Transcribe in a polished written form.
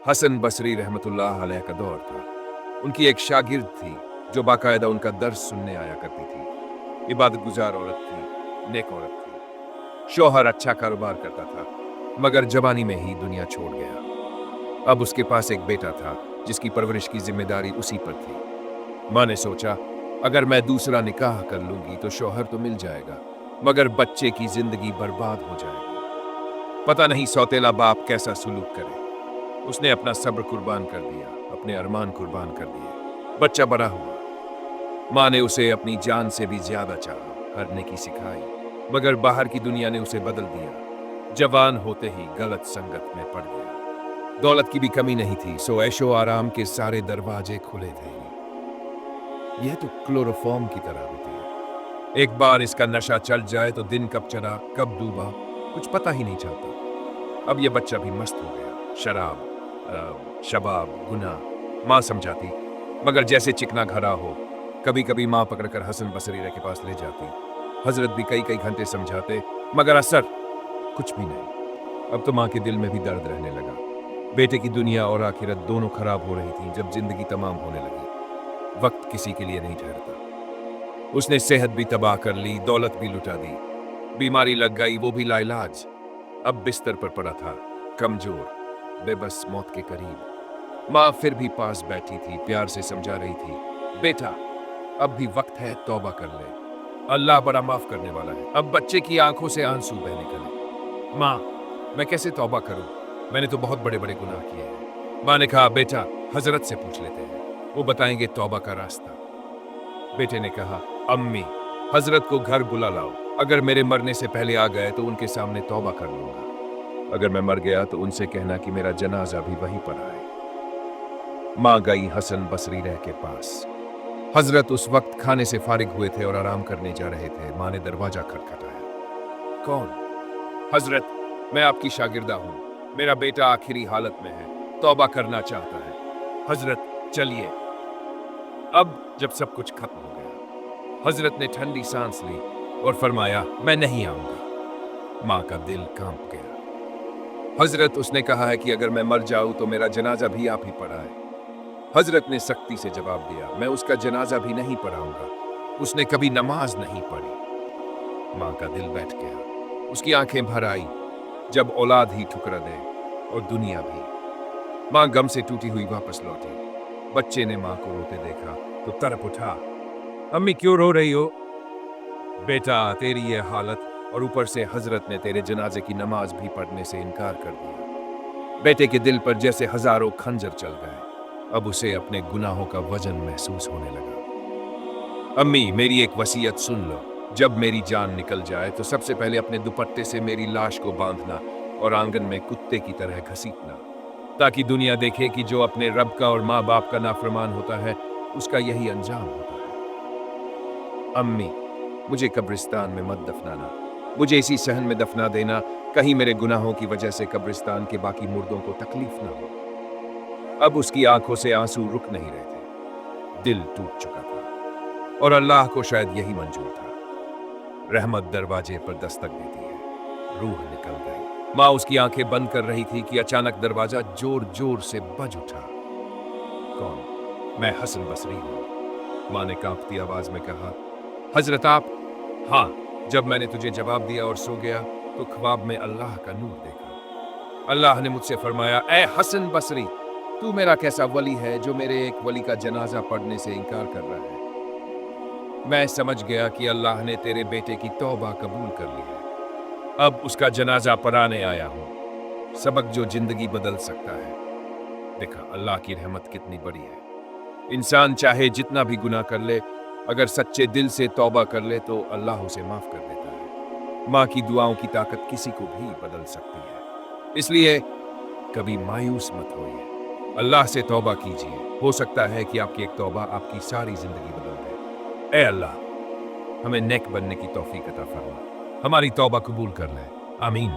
हसन बसरी रहमतुल्लाह अलैह का दौर था। उनकी एक शागिर्द थी जो बाकायदा उनका दर्स सुनने आया करती थी। इबादत गुजार औरत थी, नेक औरत थी। शौहर अच्छा कारोबार करता था, मगर जवानी में ही दुनिया छोड़ गया। अब उसके पास एक बेटा था जिसकी परवरिश की जिम्मेदारी उसी पर थी। माँ ने सोचा, अगर मैं दूसरा निकाह कर लूंगी तो शौहर तो मिल जाएगा, मगर बच्चे की जिंदगी बर्बाद हो जाएगी। पता नहीं सौतेला बाप कैसा सुलूक करे। उसने अपना सब्र कुर्बान कर दिया, अपने अरमान कुर्बान कर दिए। बच्चा बड़ा हुआ। माँ ने उसे अपनी जान से भी ज्यादा चाहा, हर नेकी सिखाई, मगर बाहर की दुनिया ने उसे बदल दिया। जवान होते ही गलत संगत में पड़ गया। दौलत की भी कमी नहीं थी, सो ऐशो आराम के सारे दरवाजे खुले थे। यह तो क्लोरोफॉर्म की तरह होती है। एक बार इसका नशा चल जाए तो दिन कब चला कब डूबा कुछ पता ही नहीं चलता। अब यह बच्चा भी मस्त हो गया। शराब, शबाब, गुनाह माँ समझाती, मगर जैसे चिकना घरा हो। कभी कभी माँ पकड़कर हसन बसरी के पास ले जाती। हजरत भी कई कई घंटे समझाते, मगर असर कुछ भी नहीं। अब तो माँ के दिल में भी दर्द रहने लगा। बेटे की दुनिया और आखिरत दोनों खराब हो रही थी। जब जिंदगी तमाम होने लगी, वक्त किसी के लिए नहीं ठहरता। उसने सेहत भी तबाह कर ली, दौलत भी लुटा दी। बीमारी लग गई, वो भी लाइलाज। अब बिस्तर पर पड़ा था, कमजोर, बेबस, मौत के करीब। माँ फिर भी पास बैठी थी, प्यार से समझा रही थी, बेटा अब भी वक्त है, तौबा कर ले, अल्लाह बड़ा माफ करने वाला है। अब बच्चे की आंखों से आंसू बहने लगे। माँ, मैं कैसे तौबा करूं? मैंने तो बहुत बड़े बड़े गुनाह किए हैं। माँ ने कहा, बेटा हजरत से पूछ लेते हैं, वो बताएंगे तौबा का रास्ता। बेटे ने कहा, अम्मी हजरत को घर बुला लाओ। अगर मेरे मरने से पहले आ गए तो उनके सामने तौबा कर लूंगा। अगर मैं मर गया तो उनसे कहना कि मेरा जनाजा भी वहीं पर आए। माँ गई हसन बसरी के पास। हजरत उस वक्त खाने से फारिग हुए थे और आराम करने जा रहे थे। माँ ने दरवाजा खटखटाया। कौन? हजरत, मैं आपकी शागिर्दा हूँ। मेरा बेटा आखिरी हालत में है, तौबा करना चाहता है। हजरत चलिए। अब जब सब कुछ खत्म हो गया, हजरत ने ठंडी सांस ली और फरमाया, मैं नहीं आऊंगा। माँ का दिल कांप गया। हजरत, उसने कहा है कि अगर मैं मर जाऊं तो मेरा जनाजा भी आप ही पढ़ाए। हजरत ने सख्ती से जवाब दिया, मैं उसका जनाजा भी नहीं पढ़ाऊंगा। उसने कभी नमाज नहीं पढ़ी। माँ का दिल बैठ गया। उसकी आंखें भर आई। जब औलाद ही ठुकरा दे और दुनिया भी। माँ गम से टूटी हुई वापस लौटी। बच्चे ने माँ को रोते देखा तो तड़प उठा। अम्मी क्यों रो रही हो? बेटा तेरी ये हालत और ऊपर से हजरत ने तेरे जनाजे की नमाज भी पढ़ने से इनकार कर दिया। बेटे के दिल पर जैसे हजारों खंजर चल गए। अब उसे अपने गुनाहों का वजन महसूस होने लगा। अम्मी मेरी एक वसीयत सुन लो, जब मेरी जान निकल जाए तो सबसे पहले अपने दुपट्टे से मेरी लाश को बांधना और आंगन में कुत्ते की तरह घसीटना, ताकि दुनिया देखे कि जो अपने रब का और माँ बाप का नाफरमान होता है उसका यही अंजाम होता है। अम्मी मुझे कब्रिस्तान में मत दफनाना, मुझे इसी सहन में दफना देना, कहीं मेरे गुनाहों की वजह से कब्रिस्तान के बाकी मुर्दों को तकलीफ ना हो। अब उसकी आंखों से आंसू रुक नहीं रहे थे। दिल टूट चुका था और अल्लाह को शायद यही मंजूर था। रहमत दरवाजे पर दस्तक देती है। रूह निकल गई। माँ उसकी आंखें बंद कर रही थी कि अचानक दरवाजा जोर जोर से बज उठा। कौन? मैं हसन बसरी हूँ। माँ ने कांपती आवाज में कहा, हजरत आप? हाँ। जब मैंने तुझे जवाब दिया और सो गया तो ख्वाब में अल्लाह का नूर देखा। अल्लाह ने मुझसे फरमाया, ए हसन बसरी, तू मेरा कैसा वली है जो मेरे एक वली का जनाजा पढ़ने से इनकार कर रहा है। मैं समझ गया कि अल्लाह ने तेरे बेटे की तौबा कबूल कर ली है। अब उसका जनाजा पढ़ाने आया हूँ। सबक जो जिंदगी बदल सकता है। देखा अल्लाह की रहमत कितनी बड़ी है। इंसान चाहे जितना भी गुनाह कर ले, अगर सच्चे दिल से तौबा कर ले तो अल्लाह उसे माफ कर देता है। माँ की दुआओं की ताकत किसी को भी बदल सकती है। इसलिए कभी मायूस मत होइए, अल्लाह से तौबा कीजिए। हो सकता है कि आपकी एक तौबा आपकी सारी जिंदगी बदल दे। ए अल्लाह, हमें नेक बनने की तौफीक अता फरमा, हमारी तौबा कबूल कर ले। आमीन।